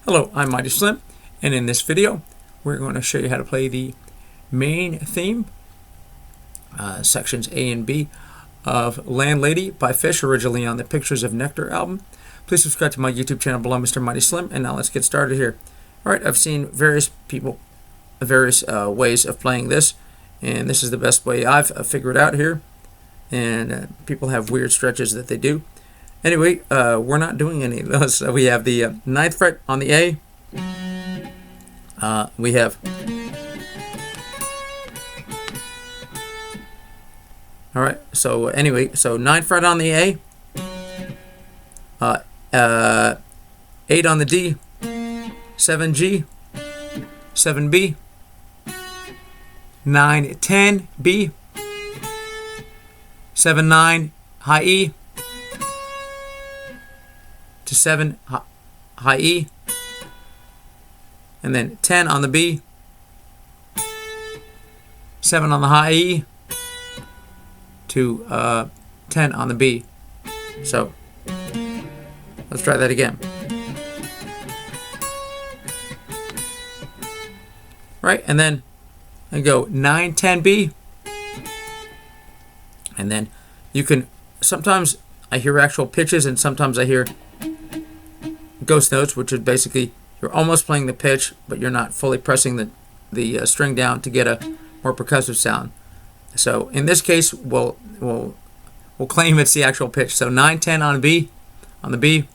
Hello, I'm Mighty Slim, and in this video we're going to show you how to play the main theme, sections A and B of Landlady by Phish, originally on the Pictures of Nectar album. Please subscribe to my YouTube channel below, Mr. Mighty Slim, and now let's get started here. Alright, I've seen various people, various ways of playing this, and this is the best way I've figured out here, and people have weird stretches that they do. Anyway, we're not doing any of those. So we have the 9th fret on the A. We have... Alright, so anyway, so 9th fret on the A. 8 on the D. 7G. 7B. 9, 10, B. 7, 9, high E. To 7, high E, and then 10 on the B, 7 on the high E, to 10 on the B. So let's try that again. Right, and then I go 9, 10, B, and then you can, sometimes I hear actual pitches and sometimes I hear ghost notes, which is basically you're almost playing the pitch, but you're not fully pressing the string down to get a more percussive sound. So in this case, we'll claim it's the actual pitch. So 9, 10 on B, on the B,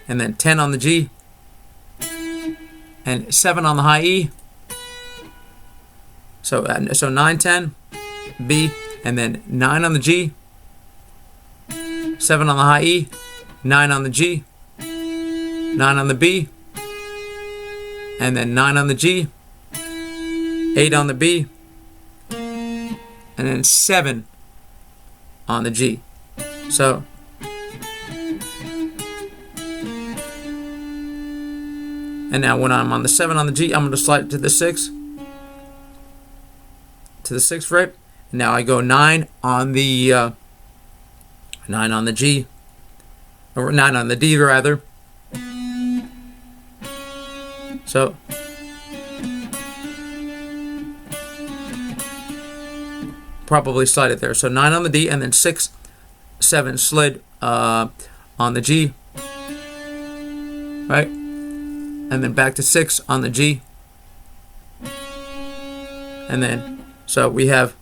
and then 10 on the G, and 7 on the high E. So 9, 10, B, and then 9 on the G, 7 on the high E, 9 on the G, 9 on the B, and then 9 on the G, 8 on the B, and then 7 on the G. So and now when I'm on the 7 on the G, I'm going to slide it to the 6, to the 6th fret. And now I go 9 on the 9 on the G, or 9 on the D rather. So probably slide it there. So 9 on the D, and then 6, 7 slid on the G, right? And then back to 6 on the G, and then so we have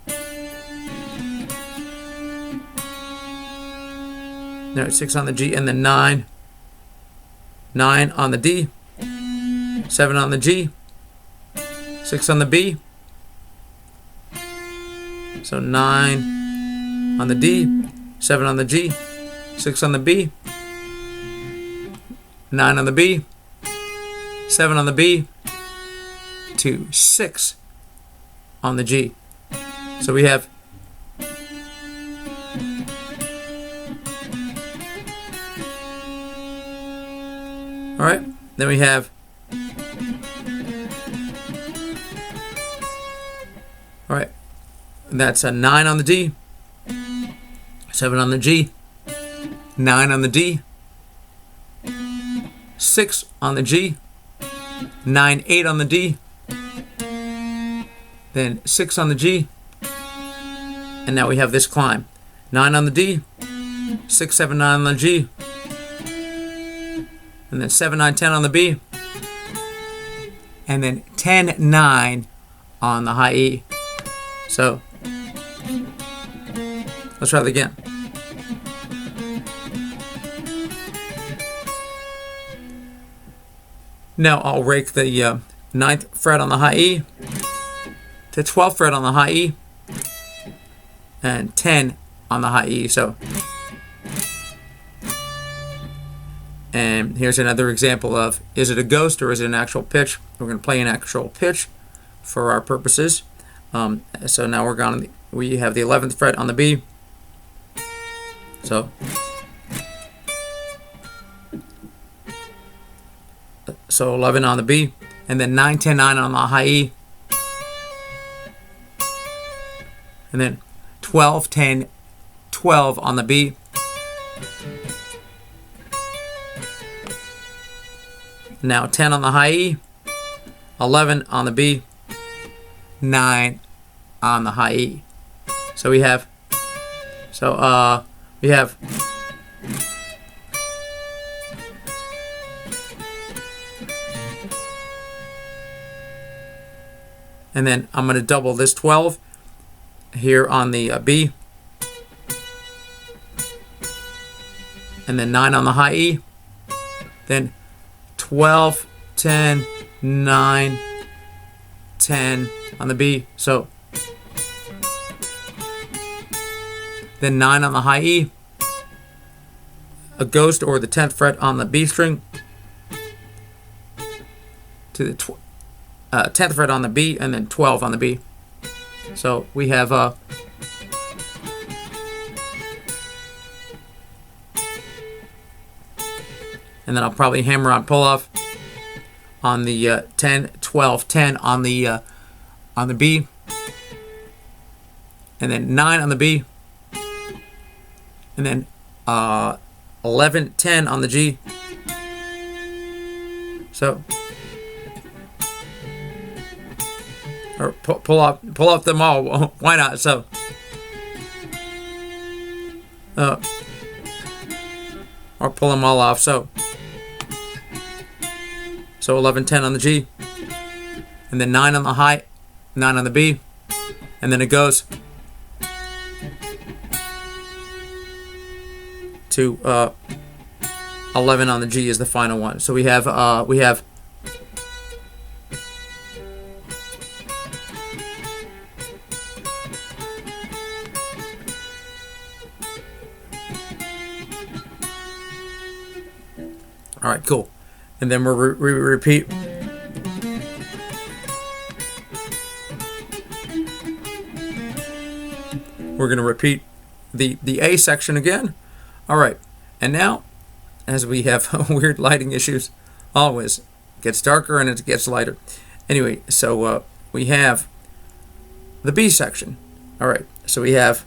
no 6 on the G, and then 9 on the D, 7 on the G, 6 on the B, so 9 on the D, 7 on the G, 6 on the B, 9 on the B, 7 on the B, to 6 on the G. So we have alright, then we have alright, that's a 9 on the D, 7 on the G, 9 on the D, 6 on the G, 9, 8 on the D, then 6 on the G, and now we have this climb. 9 on the D, 6, 7, 9 on the G, and then 7, 9, 10 on the B, and then 10, 9 on the high E. So let's try that again. Now I'll rake the 9th fret on the high E to 12th fret on the high E and 10 on the high E. So, and here's another example of, is it a ghost or is it an actual pitch? We're going to play an actual pitch for our purposes. So now we're going. We have the 11th fret on the B. So 11 on the B, and then 9, 10, 9 on the high E, and then 12, 10, 12 on the B, Now 10 on the high E, 11 on the B, 9 on the high E. So we have, and then I'm going to double this 12 here on the B, and then 9 on the high E, then 12, 10, 9, 10 on the B. So then 9 on the high E, a ghost or the 10th fret on the B string, to the 10th fret on the B, and then 12 on the B. So we have and then I'll probably hammer on pull off on the 10, 12, 10 on the B, and then 9 on the B, and then 11, 10 on the G. So, or pull off them all. Why not? So, or pull them all off. So 11, 10 on the G, and then 9 on the high, 9 on the B, and then it goes to 11 on the G is the final one. So we have all right, cool. And then we repeat. We're going to repeat the A section again. All right. And now, as we have weird lighting issues, always it gets darker and it gets lighter. Anyway, so we have the B section. All right. So we have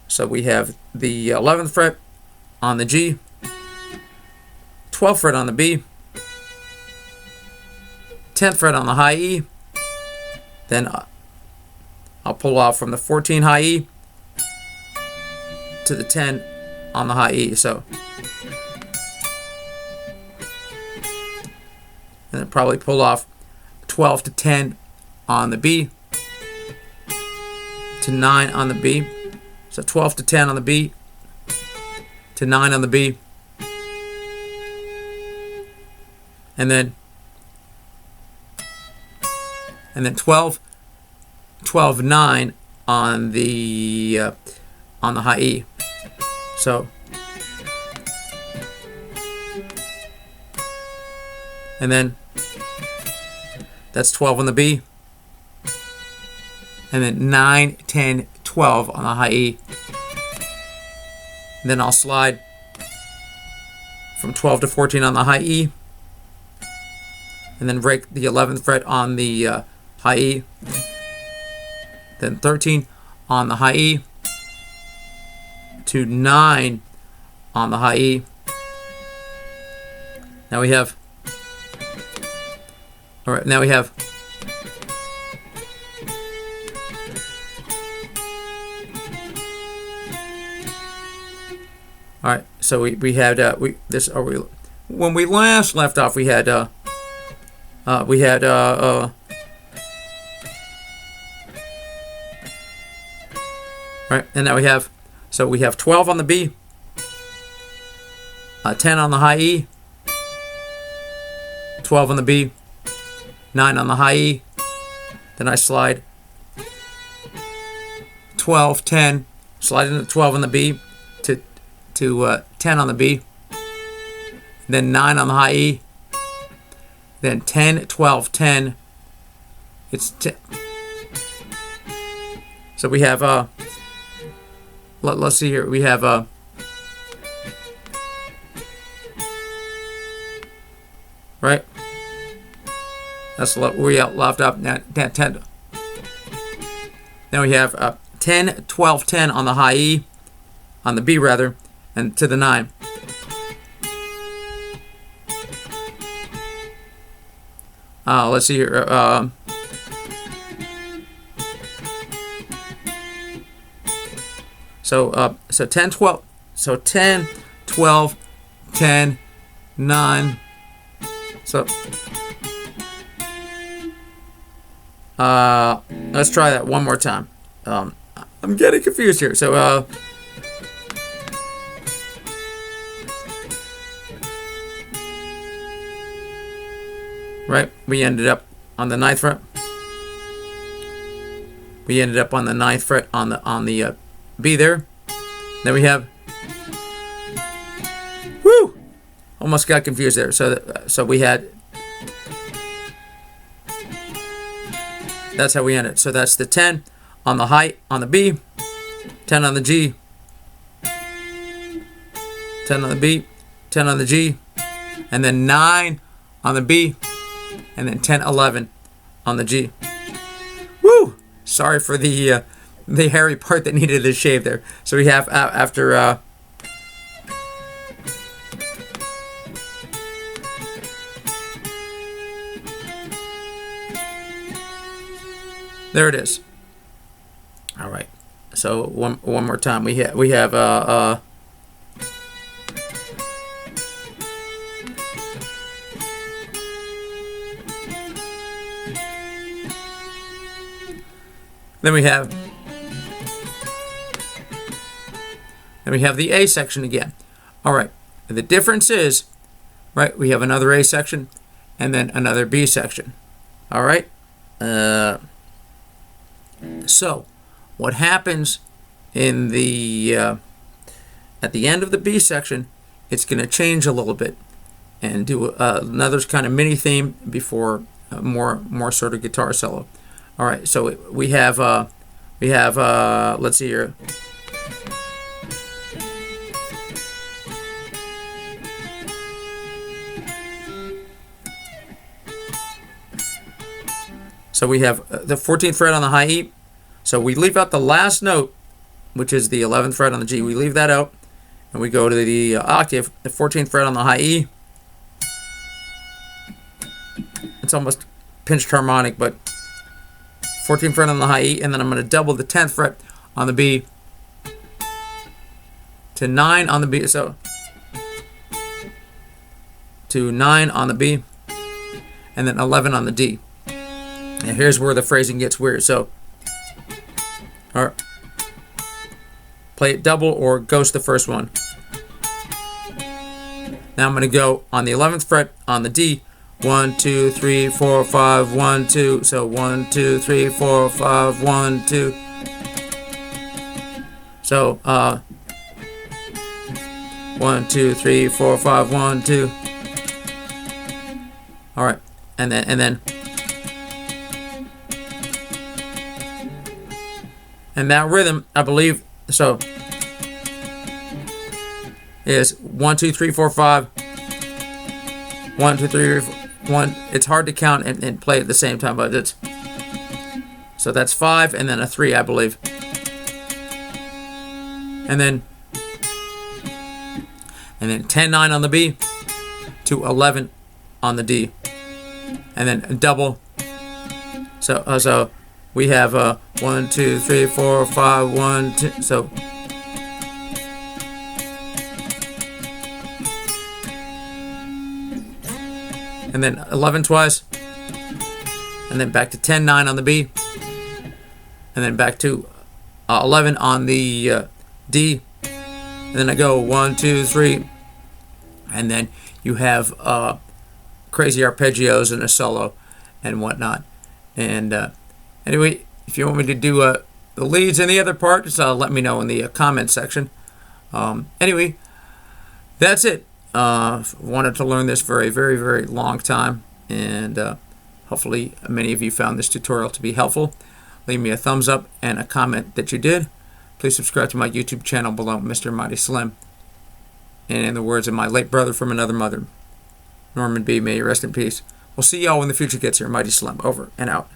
so we have the 11th fret on the G, 12th fret on the B, 10th fret on the high E, then I'll pull off from the 14 high E to the 10 on the high E. So, and then probably pull off 12 to 10 on the B, to 9 on the B. So 12 to 10 on the B, to 9 on the B, and then 12, 9 on the high E. So, and then that's 12 on the B, and then 9, 10, 12 on the high E. And then I'll slide from 12 to 14 on the high E, and then break the 11th fret on the high E, then 13 on the high E, to 9 on the high E. Now we have, all right, now we have all right, so we had when we last left off, we had right, and now we have 12 on the B, 10 on the high E, 12 on the B, 9 on the high E, then I slide 12, 10, slide into 12 on the B to 10 on the B, then 9 on the high E, then 10, 12, 10. It's 10. So we have let's see here. We have right. That's where we left up. Now 10. Now we have 10, 12, 10 on the high E. on the B rather, and to the 9. Let's see here. So 10, 12. So 10, 12, 10, 9. So let's try that one more time. I'm getting confused here. So right, we ended up on the 9th fret. We ended up on the 9th fret on the B there. Then we have, whoo, almost got confused there. So we had, that's how we ended. So that's the 10 on the high on the B, 10 on the G, 10 on the B, 10 on the G, and then 9 on the B, and then 10, 11 on the G. Woo! Sorry for the hairy part that needed a shave there. So we have after there it is. All right. So one more time. We have then we have the A section again. All right. The difference is, right, we have another A section and then another B section. All right. So what happens in the at the end of the B section, it's going to change a little bit and do another kind of mini theme before more sort of guitar solo. All right, so we have let's see here. So we have the 14th fret on the high E. So we leave out the last note, which is the 11th fret on the G. We leave that out, and we go to the octave, the 14th fret on the high E. It's almost pinched harmonic, but 14th fret on the high E, and then I'm going to double the 10th fret on the B to 9 on the B. So to 9 on the B, and then 11 on the D. And here's where the phrasing gets weird. So, or play it double or ghost the first one. Now I'm going to go on the 11th fret on the D. 1, 2, 3, 4, 5, 1, 2. So 1, 2, 3, 4, 5, 1, 2. So 1, 2, 3, 4, 5, 1, 2. All right, and then that rhythm, I believe, so is 1, 2, 3, 4, 5. 1, 2, 3, 4, 1. It's hard to count and play at the same time, but it's so that's 5 and then a 3, I believe, and then 10, 9 on the B to 11 on the D, and then double. So we have 1, 2, 3, 4, 5, 1, 2. So and then 11 twice, and then back to 10, 9 on the B, and then back to 11 on the D, and then I go 1, 2, 3, and then you have crazy arpeggios and a solo and whatnot. And anyway, if you want me to do the leads and the other part, just let me know in the comment section. Anyway, that's it. Wanted to learn this for a very, very long time, and hopefully many of you found this tutorial to be helpful. Leave me a thumbs up and a comment that you did. Please subscribe to my YouTube channel below, Mr. Mighty Slim. And in the words of my late brother from another mother, Norman B., may you rest in peace. We'll see y'all when the future gets here. Mighty Slim, over and out.